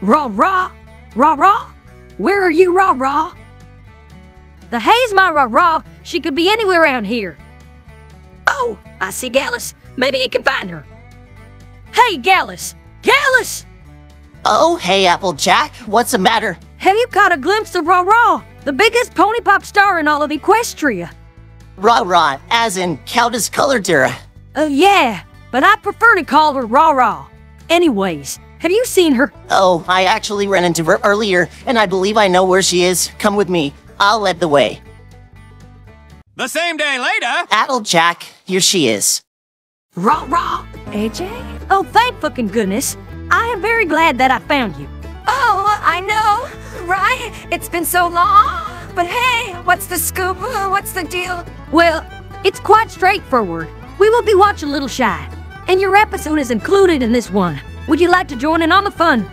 Rah-rah! Rah-rah! Where are you, rah-rah? The Haysay rah-rah, she could be anywhere around here. Oh, I see Gallus. Maybe I can find her. Hey, Gallus! Gallus! Oh, hey, Applejack. What's the matter? Have you caught a glimpse of Rah-rah, the biggest pony pop star in all of Equestria? Rah-rah, as in Countess Coloratura. Yeah, but I prefer to call her Rah-rah. Anyways, have you seen her? Oh, I actually ran into her earlier, and I believe I know where she is. Come with me. I'll lead the way. The same day later! Applejack, here she is. Rah-rah! AJ? Oh, thank fucking goodness. I am very glad that I found you. Oh, I know, right? It's been so long. But hey, what's the scoop? What's the deal? Well, it's quite straightforward. We will be watching Little Shy, and your episode is included in this one. Would you like to join in on the fun?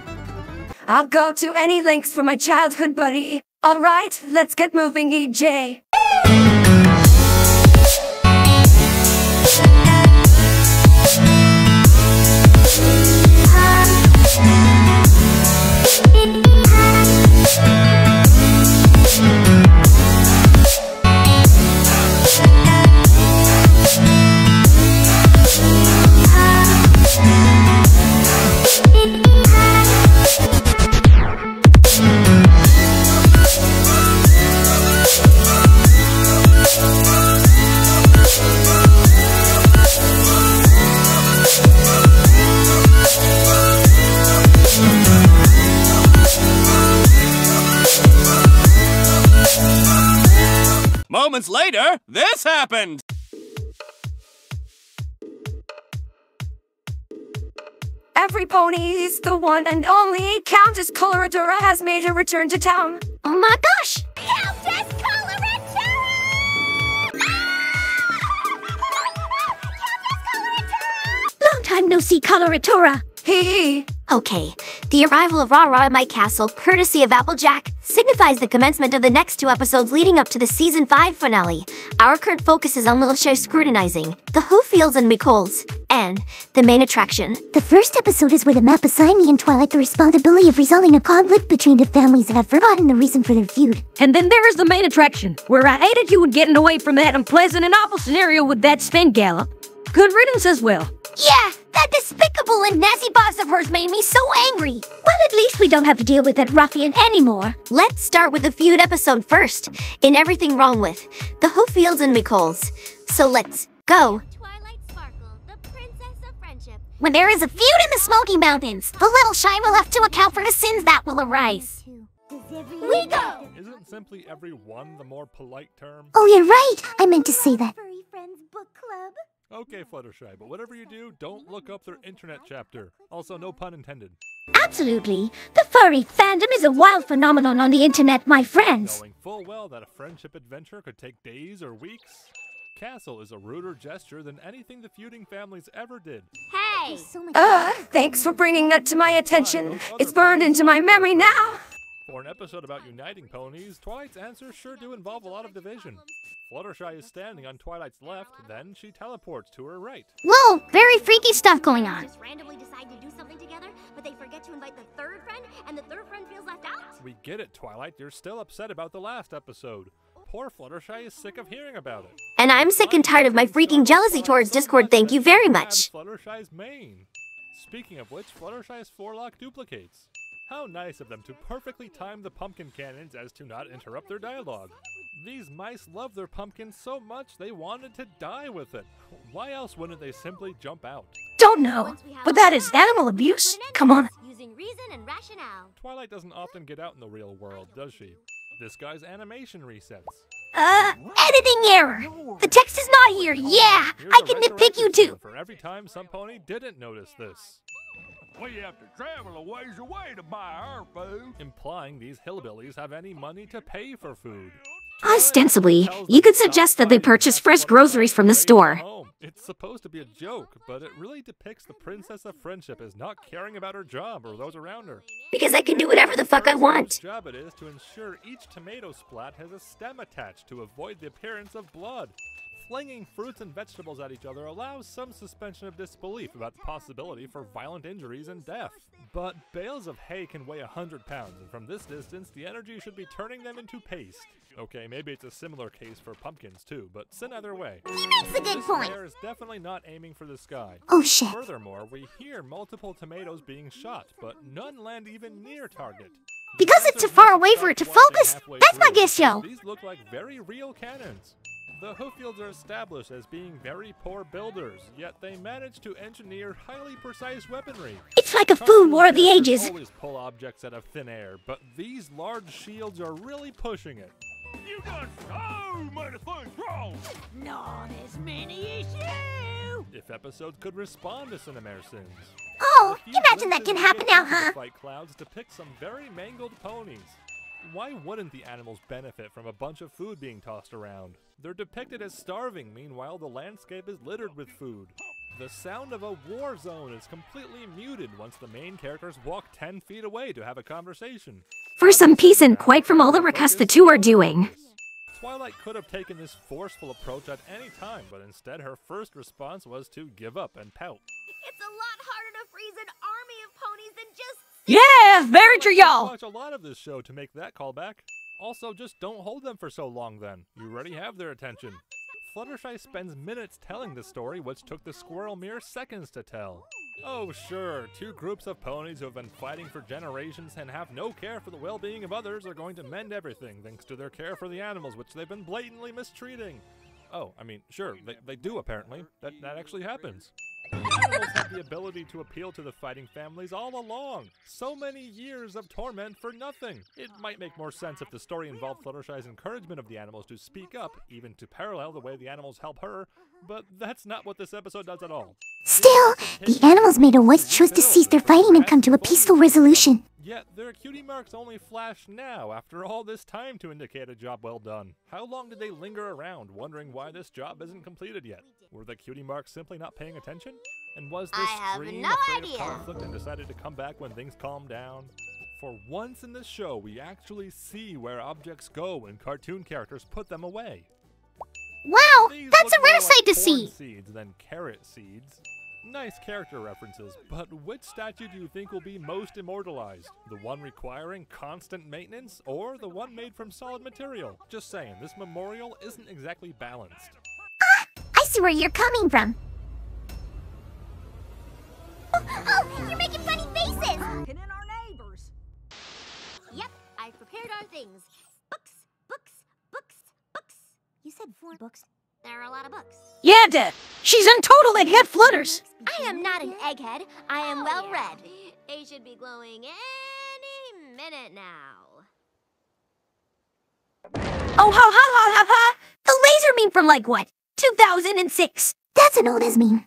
I'll go to any lengths for my childhood buddy. All right, let's get moving, EJ. Moments later, this happened! Every pony's the one and only Countess Coloratura has made her return to town. Oh my gosh! Countess Coloratura! Long time no see, Coloratura. Hee. Okay, the arrival of Rah-rah at my castle, courtesy of Applejack, signifies the commencement of the next 2 episodes leading up to the Season 5 finale. Our current focus is on Little Shy scrutinizing, the Hooffields and McColts, and the main attraction. The first episode is where the map assigned me and Twilight the responsibility of resolving a conflict between the families and have forgotten the reason for their feud. And then there is the main attraction, where I aided you in getting away from that unpleasant and awful scenario with that spin gallop. Good riddance as well. Yeah, that despicable and nasty boss of hers made me so angry. Well, at least we don't have to deal with that ruffian anymore. Let's start with the feud episode first, in Everything Wrong With, the Hooffields and McColts. So let's go. Twilight Sparkle, the princess of friendship. When there is a feud in the Smoky Mountains, the Little Shy will have to account for the sins that will arise. We go! Isn't simply everyone the more polite term? Oh, you're right. I meant to say that. Furry Friends Book Club. Okay, Fluttershy, but whatever you do, don't look up their internet chapter. Also, no pun intended. Absolutely. The furry fandom is a wild phenomenon on the internet, my friends. Knowing full well that a friendship adventure could take days or weeks, Castle is a ruder gesture than anything the feuding families ever did. Hey! Thanks for bringing that to my attention. It's burned into my memory now. For an episode about uniting ponies, Twilight's answers sure do involve a lot of division. Fluttershy is standing on Twilight's left, then she teleports to her right. Whoa, very freaky stuff going on. Just randomly decide to do something together, but they forget to invite the third friend, and the third friend feels left out? We get it, Twilight. You're still upset about the last episode. Poor Fluttershy is sick of hearing about it. And I'm sick and tired of my freaking jealousy towards Discord, thank you very much. Fluttershy's mane. Speaking of which, Fluttershy's forelock duplicates. How nice of them to perfectly time the pumpkin cannons as to not interrupt their dialogue. These mice love their pumpkins so much they wanted to die with it. Why else wouldn't they simply jump out? Don't know, but that is animal abuse. Come on. Using reason and rationale. Twilight doesn't often get out in the real world, does she? This guy's animation resets. Editing error. The text is not here. Yeah, Here's I a can nitpick resurrection you too. scene for every time some pony didn't notice this. We have to travel a ways away to buy our food. Implying these hillbillies have any money to pay for food. Ostensibly, you could suggest that they purchase fresh groceries from the store. It's supposed to be a joke, but it really depicts the princess of friendship as not caring about her job or those around her. Because I can do whatever the fuck I want. Whose job it is to ensure each tomato splat has a stem attached to avoid the appearance of blood. slinging fruits and vegetables at each other allows some suspension of disbelief about the possibility for violent injuries and death. But bales of hay can weigh 100 pounds, and from this distance, the energy should be turning them into paste. Okay, maybe it's a similar case for pumpkins too, but send either way. He makes a good point. This bear is definitely not aiming for the sky. Oh shit. Furthermore, we hear multiple tomatoes being shot, but none land even near target. Because it's too far away for it to focus. That's my guess, yo. These look like very real cannons. The Hooffields are established as being very poor builders, yet they manage to engineer highly precise weaponry. It's like a food war of the ages. Always pull objects out of thin air, but these large shields are really pushing it. You got so many things wrong! Not as many as you! If episodes could respond to Cinemare sins. Oh, imagine that can happen now, huh? Fight clouds depict some very mangled ponies. Why wouldn't the animals benefit from a bunch of food being tossed around? They're depicted as starving, meanwhile the landscape is littered with food. The sound of a war zone is completely muted once the main characters walk 10 feet away to have a conversation. For some peace and quiet from all the ruckus the two are doing. Twilight could have taken this forceful approach at any time, but instead her first response was to give up and pout. It's a lot harder to freeze an army of ponies than just... Yeah, very true, y'all. Watch a lot of this show to make that callback. Also, just don't hold them for so long then. You already have their attention. Fluttershy spends minutes telling the story, which took the squirrel mere seconds to tell. Oh sure, two groups of ponies who have been fighting for generations and have no care for the well-being of others are going to mend everything thanks to their care for the animals, which they've been blatantly mistreating. Oh, I mean, sure, they do apparently. That actually happens. Animals have the ability to appeal to the fighting families all along. So many years of torment for nothing. It might make more sense if the story involved Fluttershy's encouragement of the animals to speak up, even to parallel the way the animals help her, but that's not what this episode does at all. Still, the animals made a wise choice to cease their fighting and come to a peaceful resolution. Yet their cutie marks only flash now, after all this time, to indicate a job well done. How long did they linger around, wondering why this job isn't completed yet? Were the cutie marks simply not paying attention? And was this stream afraid of conflict and decided to come back when things calmed down? For once in the show, we actually see where objects go when cartoon characters put them away. Wow, These that's look a rare more sight to like corn see. seeds than carrot seeds. Nice character references, but which statue do you think will be most immortalized? The one requiring constant maintenance, or the one made from solid material? Just saying, this memorial isn't exactly balanced. I see where you're coming from. Oh, you're making funny faces! In our neighbors. Yep, I've prepared our things. Books, books, books, books. You said 4 books. There are a lot of books. Yeah, Dad. She's in total egghead flutters. I am not an egghead. I am well read. They should be glowing any minute now. Oh, ha. The laser meme from like what? 2006. That's an old as meme.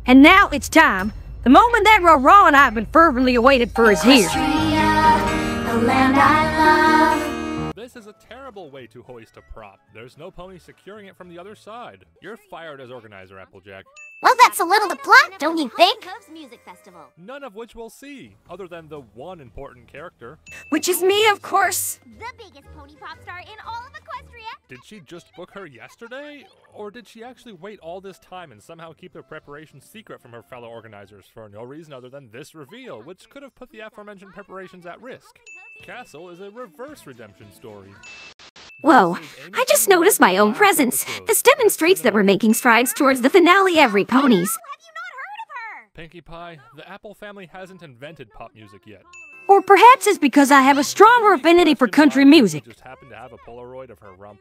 And now it's time. The moment that Raw and I have been fervently awaited for is here. The land I love. This is a terrible way to hoist a prop. There's no pony securing it from the other side. You're fired as organizer, Applejack. Well, that's a little the plot, don't you think? Cove's Music Festival. None of which we'll see, other than the one important character. Which is me, of course. The biggest pony pop star in all of Equestria. Did she just book her yesterday? Or did she actually wait all this time and somehow keep their preparations secret from her fellow organizers for no reason other than this reveal, which could have put the aforementioned preparations at risk? Castle is a reverse redemption story. Whoa, I just noticed my own presence. This demonstrates that we're making strides towards the finale every ponies. Have you not heard of her? Pinkie Pie, the Apple family hasn't invented pop music yet. Or perhaps it's because I have a stronger affinity for country music. Just happen to have a Polaroid of her rump.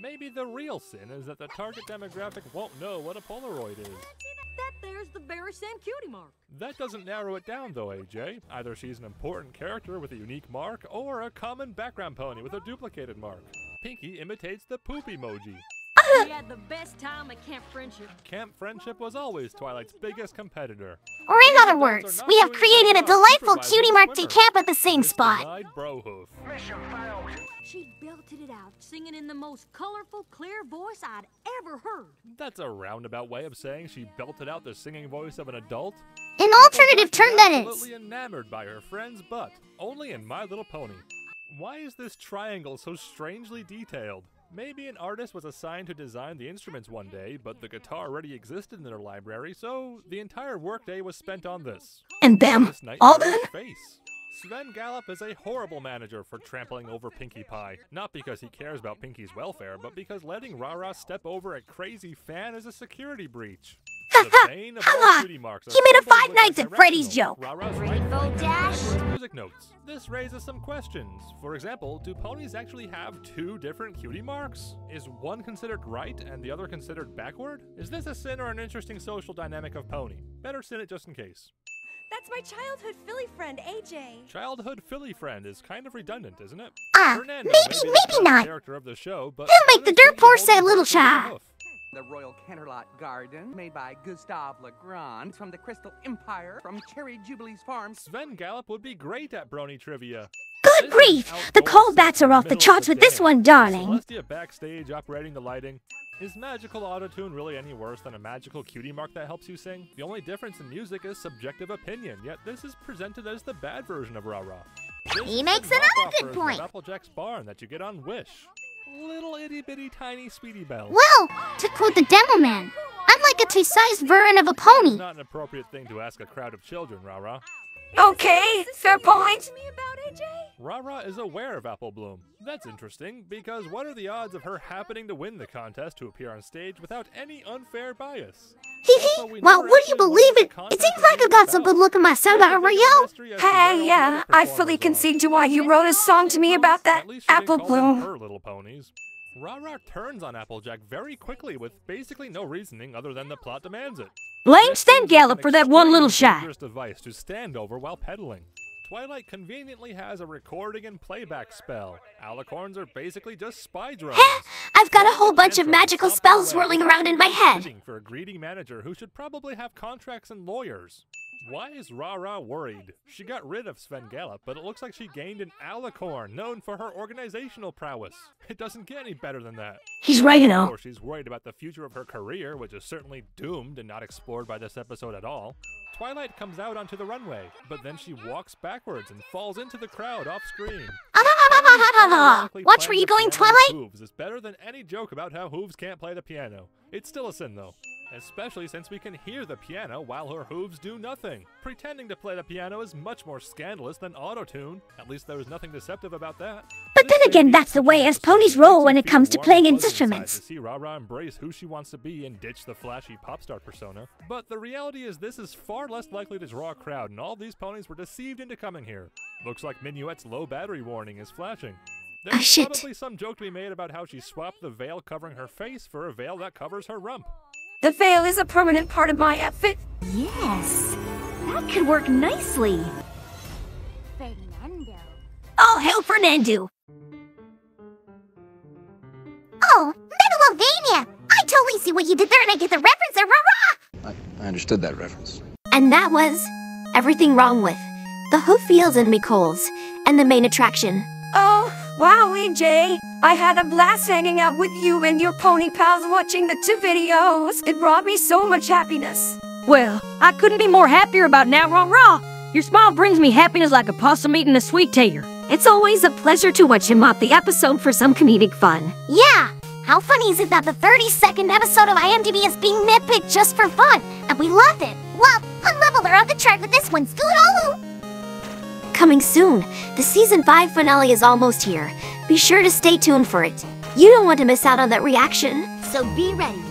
Maybe the real sin is that the target demographic won't know what a Polaroid is. That there's the very same cutie mark. That doesn't narrow it down though, AJ. Either she's an important character with a unique mark, or a common background pony with a duplicated mark. Pinkie imitates the poop emoji. We had the best time at Camp Friendship. Camp Friendship was always Twilight's biggest competitor. Or in other words, we have created a delightful cutie mark to camp at the same spot. Denied Brohoof. She belted it out, singing in the most colorful, clear voice I'd ever heard. That's a roundabout way of saying she belted out the singing voice of an adult. An alternative term, that is. Absolutely enamored by her friend's butt, only in My Little Pony. Why is this triangle so strangely detailed? Maybe an artist was assigned to design the instruments one day, but the guitar already existed in their library, so the entire workday was spent on this. And them, all done? Face. Sven Gallop is a horrible manager for trampling over Pinkie Pie. Not because he cares about Pinkie's welfare, but because letting Rah-Rah step over a crazy fan is a security breach. The bane of all cutie marks. He made a Five Nights at Freddy's joke. Rainbow Dash. Music notes. This raises some questions. For example, do ponies actually have two different cutie marks? Is one considered right and the other considered backward? Is this a sin or an interesting social dynamic of pony? Better sin it just in case. That's my childhood Philly friend, AJ. Childhood Philly friend is kind of redundant, isn't it? Maybe not. Character of the show, but He'll make the dirt poor say little child. The Royal Canterlot Garden, made by Gustave Legrand, from the Crystal Empire, from Cherry Jubilee's farm. Sven Gallop would be great at Brony Trivia. Good grief! The callbacks are off the charts with this one, darling. Celestia backstage operating the lighting. Is magical autotune really any worse than a magical cutie mark that helps you sing? The only difference in music is subjective opinion, yet this is presented as the bad version of Rah-Rah. He makes another good point. Applejack's Barn that you get on Wish. Little itty-bitty tiny Speedy Belle. Well, to quote the Demo Man, I'm like a tea-sized version of a pony. It's not an appropriate thing to ask a crowd of children, Rah-Rah. Okay, fair point. Rah-Rah is aware of Apple Bloom. That's interesting, because what are the odds of her happening to win the contest to appear on stage without any unfair bias? Well, would you believe it? It seems like I've got some good look in my soda, Rio. Hey, yeah, I fully concede to why you wrote a song to me about that Apple Bloom. Her little ponies. Rah-Rah turns on Applejack very quickly with basically no reasoning other than the plot demands it. Blame Sven Gallop for that one little shot. Device to stand over while pedaling. Twilight conveniently has a recording and playback spell. Alicorns are basically just spy drones. I've got a whole bunch of magical spells swirling around in my head. For a greedy manager who should probably have contracts and lawyers. Why is Rah-Rah worried? She got rid of Sven Gallop, but it looks like she gained an alicorn, known for her organizational prowess. It doesn't get any better than that. He's right, you know. Of course, she's worried about the future of her career, which is certainly doomed and not explored by this episode at all. Twilight comes out onto the runway, but then she walks backwards and falls into the crowd off-screen. Watch where you going, Twilight? Hooves is better than any joke about how Hooves can't play the piano. It's still a sin, though. Especially since we can hear the piano while her hooves do nothing. Pretending to play the piano is much more scandalous than autotune. At least there was nothing deceptive about that. But then again, that's the way as ponies roll when it comes to playing instruments. To see Rah-Rah embrace who she wants to be and ditch the flashy pop star persona. But the reality is this is far less likely to draw a crowd, and all these ponies were deceived into coming here. Looks like Minuet's low battery warning is flashing. There's probably some joke to be made about how she swapped the veil covering her face for a veil that covers her rump. The veil is a permanent part of my outfit. Yes, that could work nicely. Fernando. Oh, hell, Fernando. Oh, Megalovania! I totally see what you did there, and I get the reference there, Rah-Rah! I understood that reference. And that was everything wrong with the Hooffields and McColts and the main attraction. Oh, wow, AJ. I had a blast hanging out with you and your pony pals watching the 2 videos. It brought me so much happiness. Well, I couldn't be more happier about now, Rah-Rah. Your smile brings me happiness like a possum eating a sweet tater. It's always a pleasure to watch him off the episode for some comedic fun. Yeah! How funny is it that the 32nd episode of IMDb is being nitpicked just for fun, and we loved it? Well, on level, they're on the track with this one, Scoot-Olu! Coming soon, the Season 5 finale is almost here. Be sure to stay tuned for it. You don't want to miss out on that reaction. So be ready